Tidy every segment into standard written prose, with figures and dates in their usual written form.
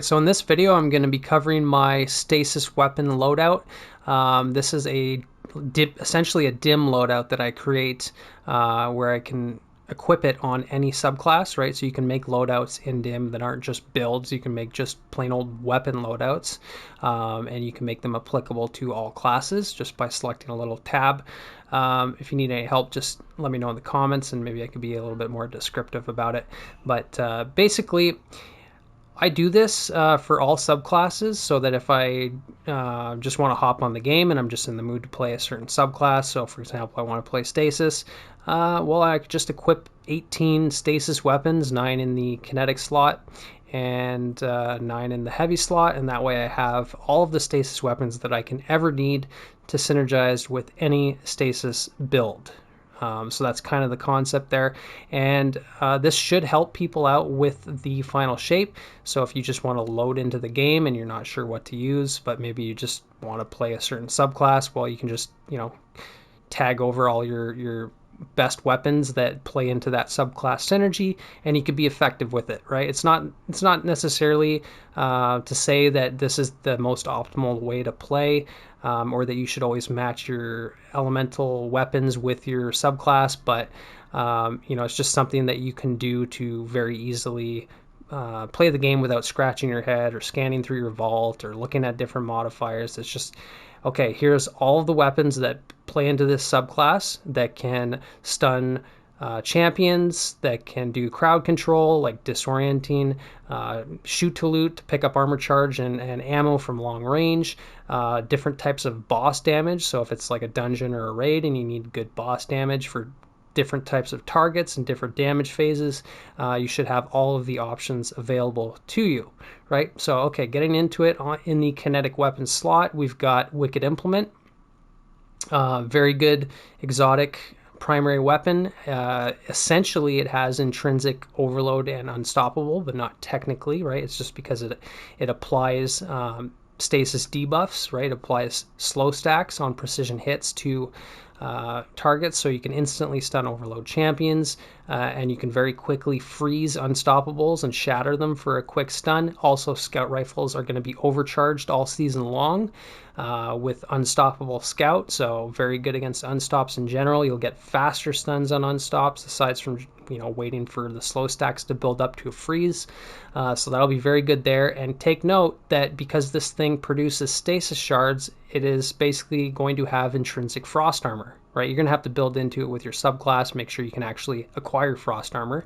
So in this video, I'm going to be covering my Stasis weapon loadout. This is essentially a dim loadout that I create where I can equip it on any subclass, right? So you can make loadouts in dim that aren't just builds. You can make just plain old weapon loadouts, and you can make them applicable to all classes just by selecting a little tab. If you need any help, just let me know in the comments, and maybe I could be a little bit more descriptive about it. But basically, I do this for all subclasses so that if I just want to hop on the game and I'm just in the mood to play a certain subclass, so for example, I want to play Stasis, well, I could just equip 18 Stasis weapons, 9 in the Kinetic slot and 9 in the heavy slot, and that way I have all of the Stasis weapons that I can ever need to synergize with any Stasis build. So that's kind of the concept there, and this should help people out with the final shape. So if you just want to load into the game and you're not sure what to use, but maybe you just want to play a certain subclass, well, you can just, tag over all your best weapons that play into that subclass synergy, and you could be effective with it, right? It's not necessarily to say that this is the most optimal way to play, or that you should always match your elemental weapons with your subclass, but it's just something that you can do to very easily play the game without scratching your head or scanning through your vault or looking at different modifiers. It's just, okay, here's all of the weapons that play into this subclass that can stun champions, that can do crowd control like disorienting, shoot to loot to pick up armor charge and ammo from long range, different types of boss damage. So if it's like a dungeon or a raid and you need good boss damage for different types of targets and different damage phases, you should have all of the options available to you, right? So, okay, getting into it, in the kinetic weapon slot, we've got Wicked Implement, very good exotic primary weapon. Essentially, it has intrinsic overload and unstoppable, but not technically, right? It's just because it applies stasis debuffs, right? It applies slow stacks on precision hits to targets, so you can instantly stun overload champions, and you can very quickly freeze unstoppables and shatter them for a quick stun. Also, scout rifles are going to be overcharged all season long with unstoppable scout, so very good against unstops in general. You'll get faster stuns on unstops aside from waiting for the slow stacks to build up to a freeze, so that'll be very good there. And take note that because this thing produces stasis shards, it is basically going to have intrinsic frost armor, right? You're going to have to build into it with your subclass, make sure you can actually acquire frost armor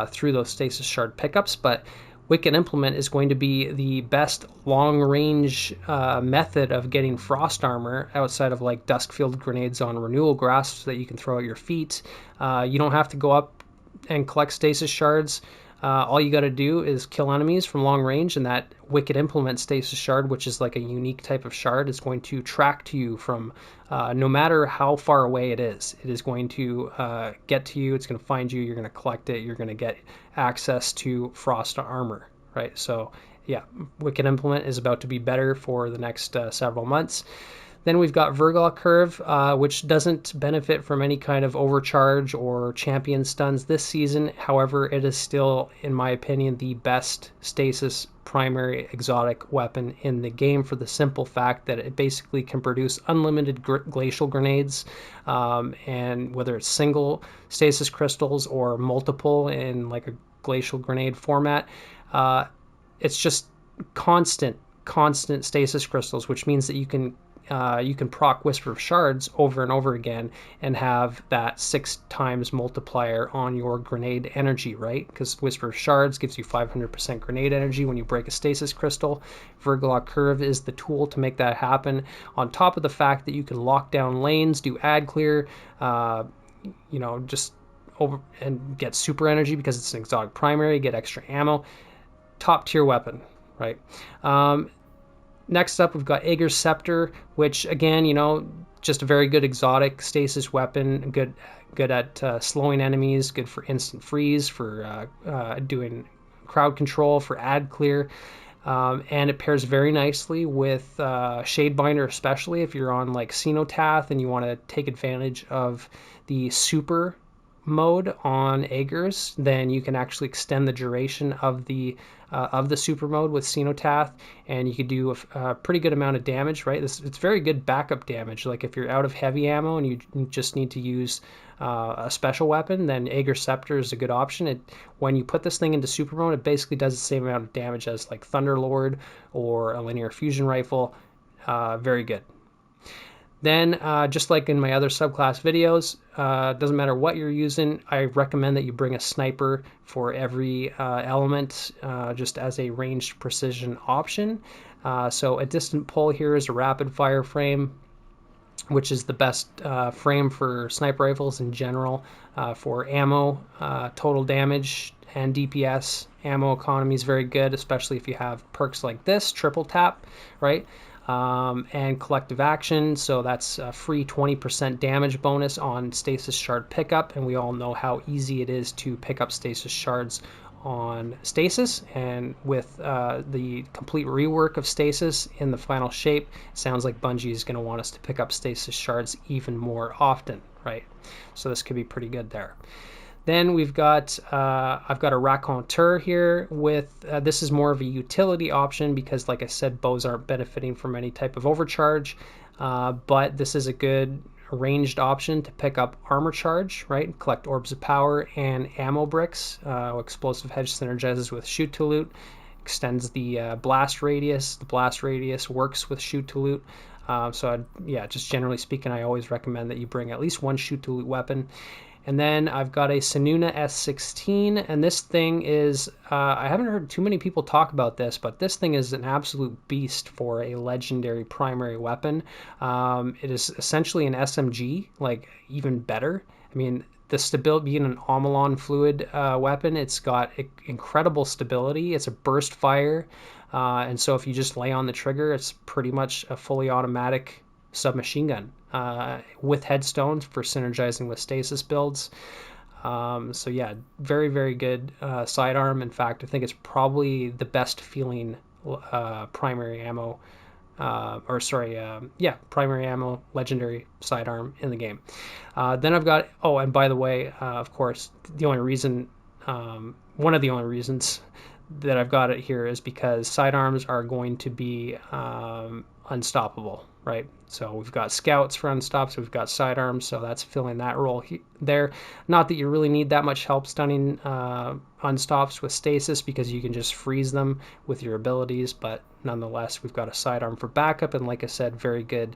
through those stasis shard pickups, but Wicked Implement is going to be the best long-range method of getting frost armor outside of like Duskfield grenades on renewal grasps that you can throw at your feet. You don't have to go up and collect stasis shards. All you got to do is kill enemies from long range, and that Wicked Implement stasis shard, which is like a unique type of shard, is going to track to you from no matter how far away it is. It is going to get to you. It's going to find you. You're going to collect it. You're going to get access to frost armor, right? So yeah, Wicked Implement is about to be better for the next several months. Then we've got Verglaw Curve, which doesn't benefit from any kind of overcharge or champion stuns this season. However, it is still, in my opinion, the best stasis primary exotic weapon in the game for the simple fact that it basically can produce unlimited glacial grenades, and whether it's single stasis crystals or multiple in like a glacial grenade format, it's just constant stasis crystals, which means that you can proc Whisper of Shards over and over again and have that 6 times multiplier on your grenade energy, right? Because Whisper of Shards gives you 500% grenade energy when you break a stasis crystal. Verglaw Curve is the tool to make that happen, on top of the fact that you can lock down lanes, do ad clear, just over and get super energy because it's an exotic primary, get extra ammo. Top tier weapon, right? Next up, we've got Aegir's Scepter, which again, just a very good exotic stasis weapon, good at slowing enemies, good for instant freeze, for doing crowd control, for ad clear, and it pairs very nicely with Shadebinder, especially if you're on like Cenotath and you want to take advantage of the super mode on Aegir's, then you can actually extend the duration of the of the super mode with Cenotaph, and you could do a pretty good amount of damage, right? It's very good backup damage. Like if you're out of heavy ammo and you just need to use a special weapon, then Aegir Scepter is a good option. When you put this thing into super mode, it basically does the same amount of damage as like Thunderlord or a linear fusion rifle. Very good. Then, just like in my other subclass videos, doesn't matter what you're using, I recommend that you bring a sniper for every element, just as a ranged precision option. So a distant pull here is a rapid fire frame, which is the best frame for sniper rifles in general, for ammo, total damage, and DPS. Ammo economy is very good, especially if you have perks like this, triple tap, right? And collective action, so that's a free 20% damage bonus on stasis shard pickup, and we all know how easy it is to pick up stasis shards on stasis, and with the complete rework of stasis in the final shape, it sounds like Bungie is going to want us to pick up stasis shards even more often, right? So this could be pretty good there. Then we've got, I've got a raconteur here with, this is more of a utility option because like I said, bows aren't benefiting from any type of overcharge, but this is a good ranged option to pick up armor charge, right? Collect orbs of power and ammo bricks. Explosive hedge synergizes with shoot to loot, extends the blast radius. The blast radius works with shoot to loot. Yeah, just generally speaking, I always recommend that you bring at least one shoot to loot weapon. And then I've got a Sanuna S16, and this thing is, I haven't heard too many people talk about this, but this thing is an absolute beast for a legendary primary weapon. It is essentially an SMG, like even better. I mean, the stability, being an Omolon fluid weapon, it's got incredible stability. It's a burst fire, and so if you just lay on the trigger, it's pretty much a fully automatic submachine gun with headstones for synergizing with stasis builds. So yeah, very, very good sidearm. In fact, I think it's probably the best feeling primary ammo, primary ammo legendary sidearm in the game. Then I've got, oh, and by the way, of course, the only reason, one of the only reasons that I've got it here is because sidearms are going to be unstoppable, right? So we've got scouts for unstops, we've got sidearms, so that's filling that role there. Not that you really need that much help stunning unstops with stasis because you can just freeze them with your abilities, but nonetheless, we've got a sidearm for backup, and like I said, very good,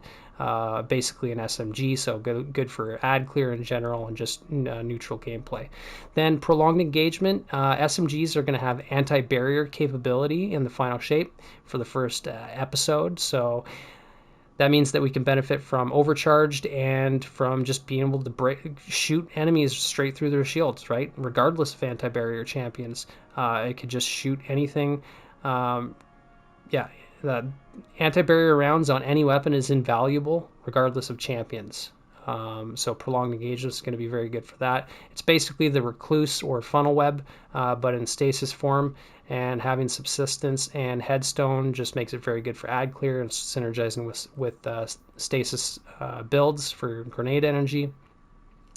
basically an SMG, so good for ad clear in general and just neutral gameplay. Then prolonged engagement, SMGs are going to have anti-barrier capability in the final shape for the first episode, so that means that we can benefit from overcharged and from just being able to shoot enemies straight through their shields, right? Regardless of anti-barrier champions. It could just shoot anything. The anti-barrier rounds on any weapon is invaluable, regardless of champions. So prolonged engagement is going to be very good for that. It's basically the recluse or funnel web, but in stasis form, and having subsistence and headstone just makes it very good for ad clear and synergizing with stasis builds for grenade energy.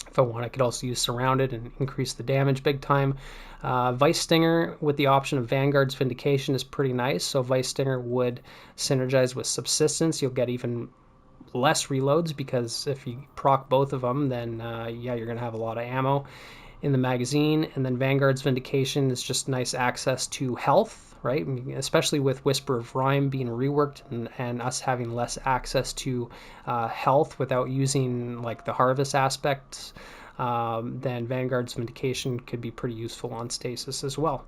If I want, I could also use surrounded and increase the damage big time. Vice Stinger with the option of Vanguard's Vindication is pretty nice. So Vice Stinger would synergize with subsistence. You'll get even less reloads because if you proc both of them, then you're going to have a lot of ammo in the magazine. And then Vanguard's Vindication is just nice access to health, right? Especially with Whisper of Rhyme being reworked and us having less access to health without using like the harvest aspects, then Vanguard's Vindication could be pretty useful on stasis as well.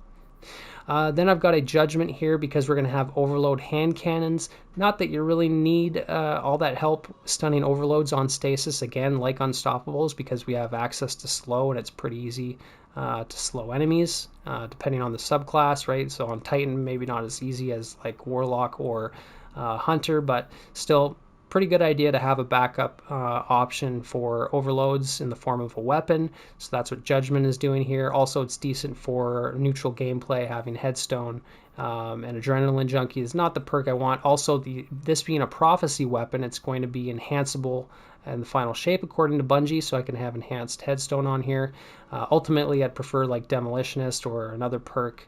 Then I've got a Judgment here because we're going to have overload hand cannons. Not that you really need all that help stunning overloads on stasis, again, like Unstoppables, because we have access to slow and it's pretty easy to slow enemies, depending on the subclass, right? So on Titan, maybe not as easy as like Warlock or Hunter, but still pretty good idea to have a backup option for overloads in the form of a weapon. So that's what Judgment is doing here. Also, it's decent for neutral gameplay, having Headstone and Adrenaline Junkie is not the perk I want. Also, this being a prophecy weapon, it's going to be enhanceable in the final shape according to Bungie, so I can have enhanced Headstone on here. Ultimately, I'd prefer like Demolitionist or another perk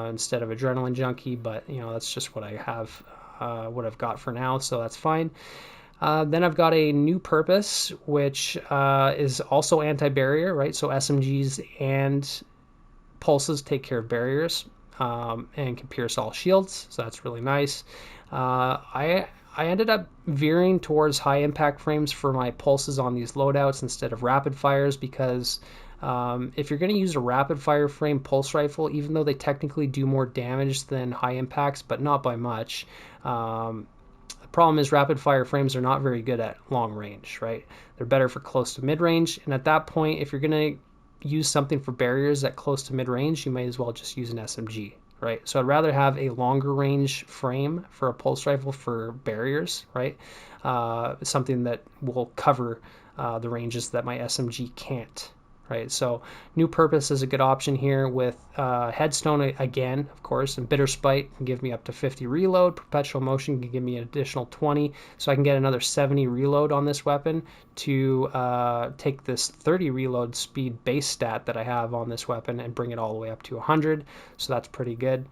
instead of adrenaline junkie, but you know, that's just what I have, what I've got for now, so that's fine. Then I've got a new purpose, which is also anti-barrier, right? So SMGs and pulses take care of barriers, and can pierce all shields, so that's really nice. I ended up veering towards high impact frames for my pulses on these loadouts instead of rapid fires, because if you're going to use a rapid fire frame pulse rifle, even though they technically do more damage than high impacts, but not by much, the problem is rapid fire frames are not very good at long range, right? They're better for close to mid range, and at that point, if you're going to use something for barriers at close to mid range, you may as well just use an SMG, right? So I'd rather have a longer range frame for a pulse rifle for barriers, right? Something that will cover the ranges that my SMG can't, right? So new purpose is a good option here with headstone again, of course, and bitter spite can give me up to 50 reload. Perpetual motion can give me an additional 20, so I can get another 70 reload on this weapon to take this 30 reload speed base stat that I have on this weapon and bring it all the way up to 100, so that's pretty good.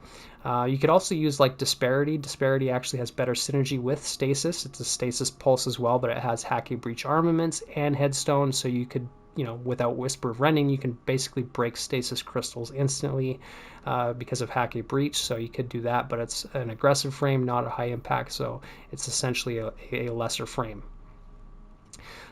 You could also use like Disparity. Disparity actually has better synergy with Stasis. It's a Stasis pulse as well, but it has Hacky Breach armaments and headstone, so you could, you know, without Whisper of Rending, you can basically break Stasis crystals instantly because of Hacky Breach, so you could do that, but it's an aggressive frame, not a high impact, so it's essentially a lesser frame.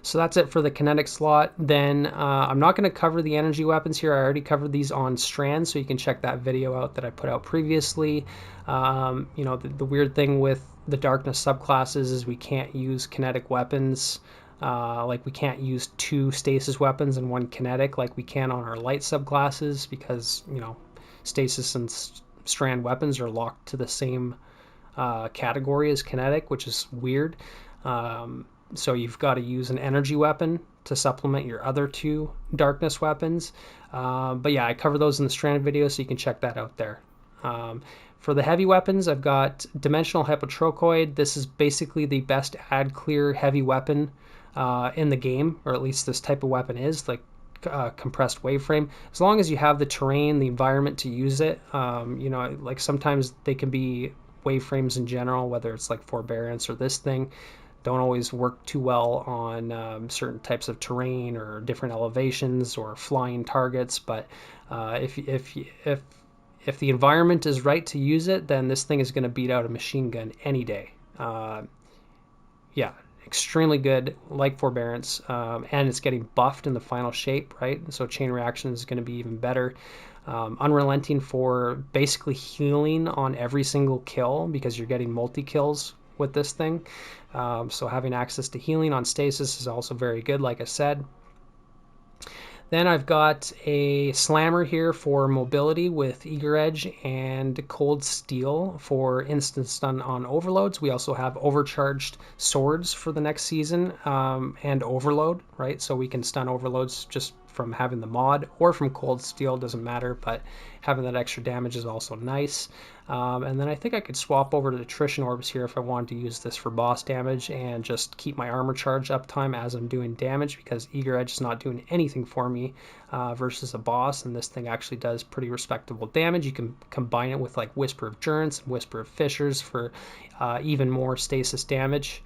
So that's it for the kinetic slot. Then I'm not going to cover the energy weapons here. I already covered these on Strand, so you can check that video out that I put out previously. You know, the weird thing with the darkness subclasses is we can't use kinetic weapons. Like we can't use 2 stasis weapons and 1 kinetic like we can on our light subclasses, because, you know, stasis and strand weapons are locked to the same category as kinetic, which is weird. So you've got to use an energy weapon to supplement your other 2 darkness weapons. But yeah, I cover those in the Strand video, so you can check that out there. For the heavy weapons, I've got Dimensional Hypotrochoid. This is basically the best ad clear heavy weapon in the game, or at least this type of weapon is, like compressed waveframe. As long as you have the terrain, the environment to use it, you know, like sometimes they can be waveframes in general, whether it's like Forbearance or this thing, don't always work too well on certain types of terrain or different elevations or flying targets. But if the environment is right to use it, then this thing is going to beat out a machine gun any day. Yeah, extremely good, like Forbearance, and it's getting buffed in the final shape, right? So chain reaction is going to be even better. Unrelenting for basically healing on every single kill, because you're getting multi-kills with this thing. So having access to healing on Stasis is also very good, like I said. Then I've got a Slammer here for mobility with Eager Edge and Cold Steel for instant stun on overloads. We also have overcharged swords for the next season, and overload, right? So we can stun overloads just from having the mod, or from Cold Steel, doesn't matter, but having that extra damage is also nice. And then I think I could swap over to the Attrition Orbs here if I wanted to use this for boss damage and just keep my armor charge uptime as I'm doing damage, because Eager Edge is not doing anything for me versus a boss, and this thing actually does pretty respectable damage. You can combine it with like Whisper of Durance and Whisper of Fissures for even more stasis damage.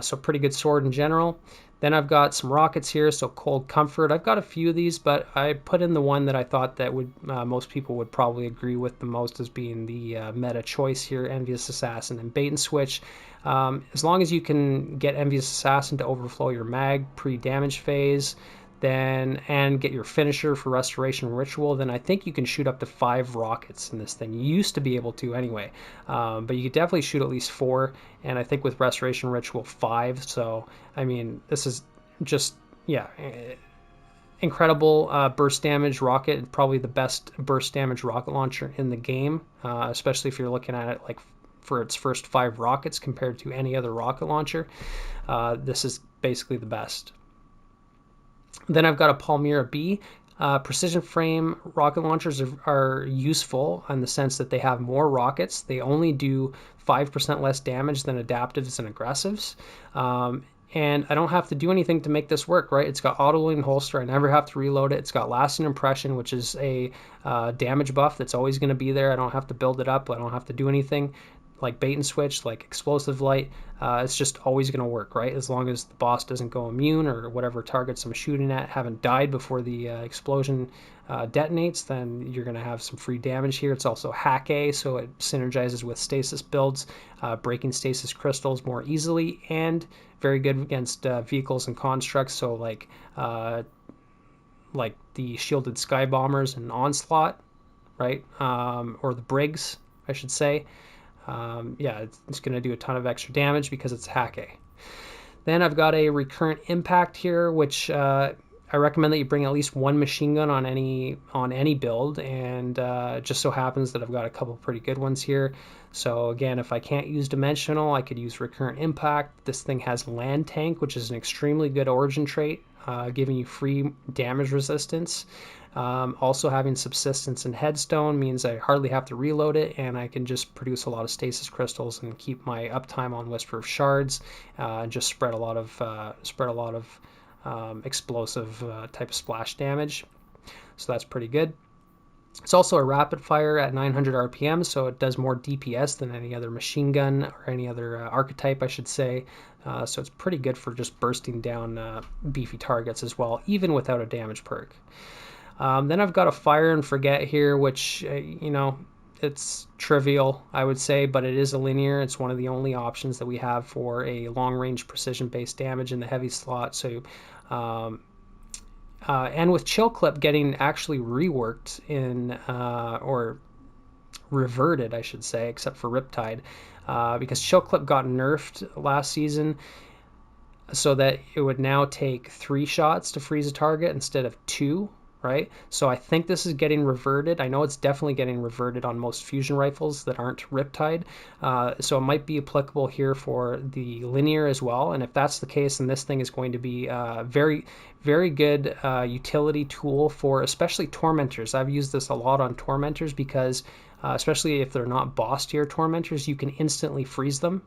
So pretty good sword in general. Then I've got some rockets here, so Cold Comfort. I've got a few of these, but I put in the one that I thought that would most people would probably agree with the most as being the meta choice here, Envious Assassin and Bait and Switch. As long as you can get Envious Assassin to overflow your mag pre-damage phase, then and get your finisher for Restoration Ritual, then I think you can shoot up to 5 rockets in this thing. You used to be able to anyway, but you could definitely shoot at least 4, and I think with Restoration Ritual 5. So I mean, this is just, yeah, incredible burst damage rocket, probably the best burst damage rocket launcher in the game, especially if you're looking at it like for its first 5 rockets compared to any other rocket launcher. This is basically the best. Then I've got a Palmyra B. Precision frame rocket launchers are useful in the sense that they have more rockets. They only do 5% less damage than adaptives and aggressives. and I don't have to do anything to make this work, right? It's got auto-loading holster. I never have to reload it. It's got lasting impression, which is a damage buff that's always going to be there. I don't have to build it up. I don't have to do anything like bait and switch, like explosive light. It's just always going to work, right? As long as the boss doesn't go immune, or whatever targets I'm shooting at haven't died before the explosion detonates, then you're going to have some free damage here. It's also hack A, so it synergizes with stasis builds, breaking stasis crystals more easily, and very good against vehicles and constructs, so like the shielded sky bombers and onslaught, right? Or the brigs, I should say. Yeah, it's going to do a ton of extra damage because it's hack A. Then I've got a recurrent impact here, which I recommend that you bring at least one machine gun on any build, and it just so happens that I've got a couple pretty good ones here. So again, if I can't use dimensional, I could use recurrent impact. This thing has land tank, which is an extremely good origin trait, giving you free damage resistance. Also having subsistence and headstone means I hardly have to reload it, and I can just produce a lot of stasis crystals and keep my uptime on Whisper of Shards, and just spread a lot of explosive type of splash damage. So that's pretty good. It's also a rapid fire at 900 RPM, so it does more DPS than any other machine gun or any other archetype, I should say. So it's pretty good for just bursting down beefy targets as well, even without a damage perk. Then I've got a fire and forget here, which, it's trivial, I would say, but it is a linear. It's one of the only options that we have for a long-range precision-based damage in the heavy slot. So, and with Chill Clip getting actually reworked or reverted, I should say, except for Riptide, because Chill Clip got nerfed last season, so that it would now take 3 shots to freeze a target instead of 2. Right? So I think this is getting reverted. I know it's definitely getting reverted on most fusion rifles that aren't Riptide. So it might be applicable here for the linear as well. And if that's the case, then this thing is going to be a very, very good utility tool for especially Tormentors. I've used this a lot on Tormentors because, especially if they're not boss tier Tormentors, you can instantly freeze them.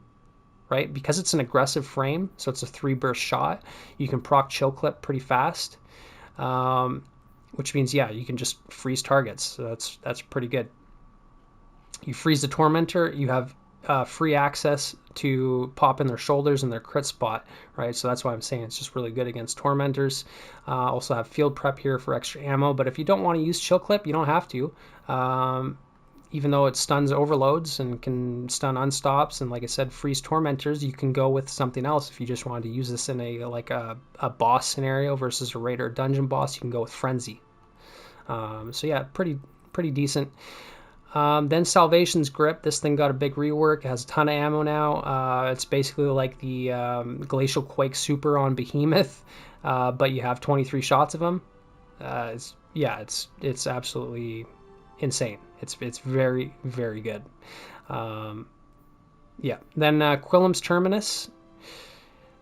Right? Because it's an aggressive frame, so it's a 3-burst shot, you can proc Chill Clip pretty fast. Which means, yeah, you can just freeze targets. So that's pretty good. You freeze the Tormentor, you have free access to pop in their shoulders and their crit spot, right? So that's why I'm saying it's just really good against Tormentors. Also have field prep here for extra ammo, but if you don't want to use Chill Clip, you don't have to. Even though it stuns overloads and can stun unstops, and like I said, freeze Tormentors, you can go with something else. If you just wanted to use this in a boss scenario versus a raid or dungeon boss, you can go with Frenzy. So yeah, pretty decent. Then Salvation's Grip. This thing got a big rework. It has a ton of ammo now. It's basically like the Glacial Quake Super on Behemoth, but you have 23 shots of them. It's absolutely insane. It's very, very good. Then Quillam's Terminus.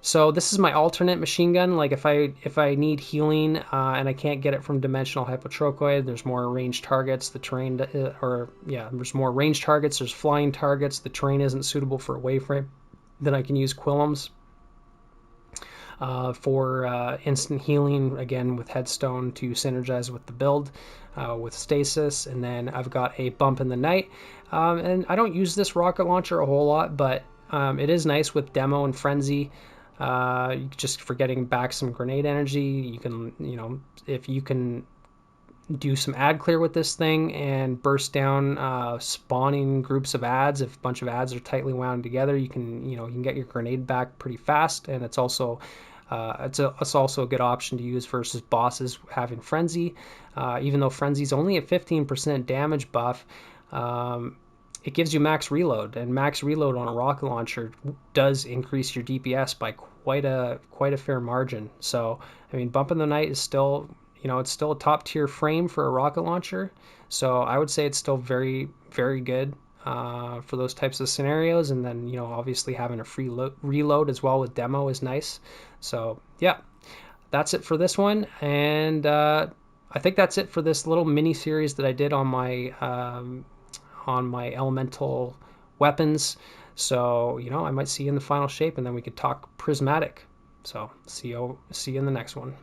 So this is my alternate machine gun. Like if I need healing and I can't get it from Dimensional Hypotrochoid, there's more ranged targets. There's more ranged targets. There's flying targets. The terrain isn't suitable for a waveframe. Then I can use Quillam's for instant healing, again with Headstone to synergize with the build, with Stasis. And then I've got a Bump in the Night, and I don't use this rocket launcher a whole lot, but it is nice with Demo and Frenzy, just for getting back some grenade energy. You can, if you can do some ad clear with this thing and burst down spawning groups of ads. If a bunch of ads are tightly wound together, you can get your grenade back pretty fast. And it's also it's also a good option to use versus bosses having Frenzy. Even though Frenzy's only a 15% damage buff, it gives you max reload, and max reload on a rocket launcher does increase your DPS by quite a fair margin. So I mean, Bump in the Night is still, it's still a top tier frame for a rocket launcher. So I would say it's still very, very good for those types of scenarios. And then, obviously having a free reload as well with Demo is nice. So yeah, that's it for this one. And I think that's it for this little mini series that I did on my elemental weapons. So, I might see you in the final shape, and then we could talk prismatic. So see you in the next one.